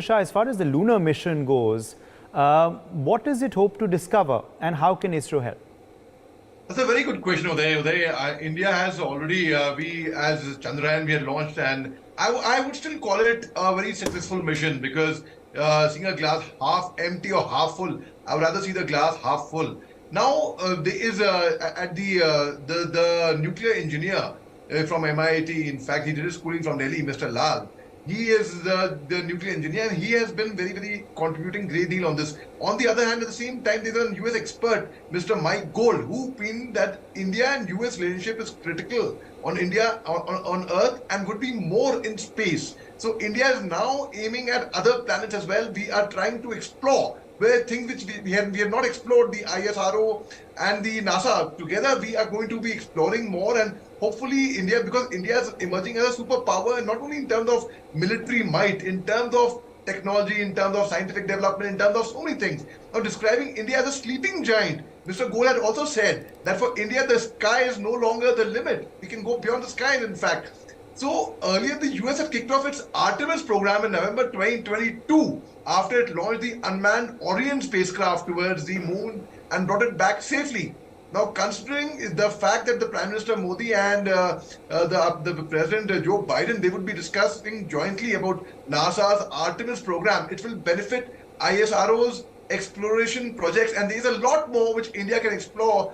Shah, as far as the lunar mission goes, what does it hope to discover and how can ISRO help? That's a very good question, Uday. India has already, as Chandrayaan, we had launched, and I would still call it a very successful mission because seeing a glass half empty or half full, I would rather see the glass half full. Now, there is at the nuclear engineer from MIT, in fact, he did his schooling from Delhi, Mr. Lal. He is the nuclear engineer, and he has been very contributing great deal on this. On the other hand, at the same time, there's a US expert, Mr. Mike Gold, who opined that India and US relationship is critical on India, on Earth, and would be more in space. So India is now aiming at other planets as well. We are trying to explore where things which we have not explored, the ISRO and the NASA together, we are going to be exploring more, and hopefully India, because India is emerging as a superpower, and not only in terms of military might, in terms of technology, in terms of scientific development, in terms of so many things. Now, describing India as a sleeping giant, Mr. Goel had also said that for India, the sky is no longer the limit. We can go beyond the sky, in fact. So earlier, the US had kicked off its Artemis program in November 2022 after it launched the unmanned Orion spacecraft towards the moon and brought it back safely. Now, considering the fact that the Prime Minister Modi and the President Joe Biden, they would be discussing jointly about NASA's Artemis program, it will benefit ISRO's exploration projects, and there is a lot more which India can explore.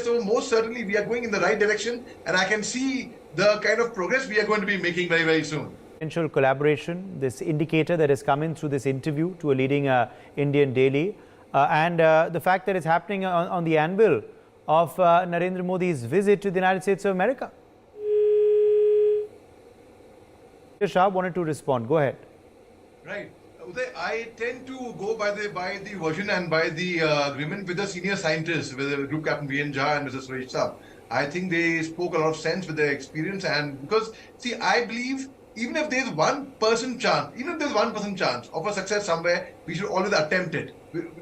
So most certainly we are going in the right direction, and I can see the kind of progress we are going to be making very soon. Potential collaboration, this indicator that has come in through this interview to a leading Indian daily, and the fact that it's happening on the anvil of Narendra Modi's visit to the United States of America. Major Shah wanted to respond. Go ahead. Right. Uday, I tend to go by the version and by the agreement with the senior scientists, with the Group Captain V.N. Jha and Mr. Suresh Saab. I think they spoke a lot of sense with their experience, and because, see, I believe even if there's 1% chance of a success somewhere, we should always attempt it.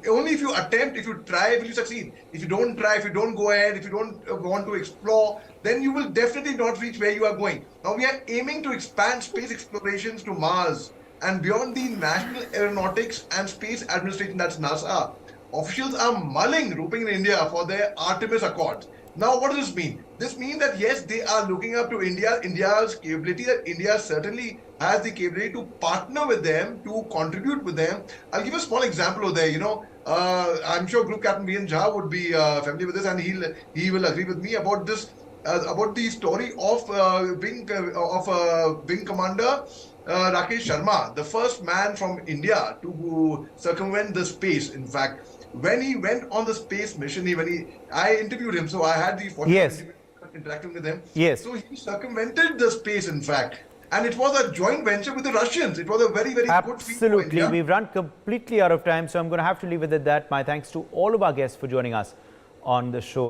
Only if you attempt, if you try, will you succeed. If you don't try, if you don't go ahead, if you don't want to explore, then you will definitely not reach where you are going. Now, we are aiming to expand space explorations to Mars and beyond the National Aeronautics and Space Administration, that's NASA. Officials are mulling roping in India for their Artemis Accords. Now, what does this mean? This means that yes, they are looking up to India's capability, that India certainly has the capability to partner with them, to contribute with them. I'll give a small example over there. I'm sure Group Captain V.N. Jha would be familiar with this, and he will agree with me about this, about the story of Wing Commander Rakesh Sharma, the first man from India to circumvent the space, in fact. When he went on the space mission, I interviewed him, so I had the fortune of interacting with him. Yes. So he circumvented the space, in fact, and it was a joint venture with the Russians. It was a very good feat. Absolutely. We've run completely out of time, so I'm going to have to leave it at that. My thanks to all of our guests for joining us on the show.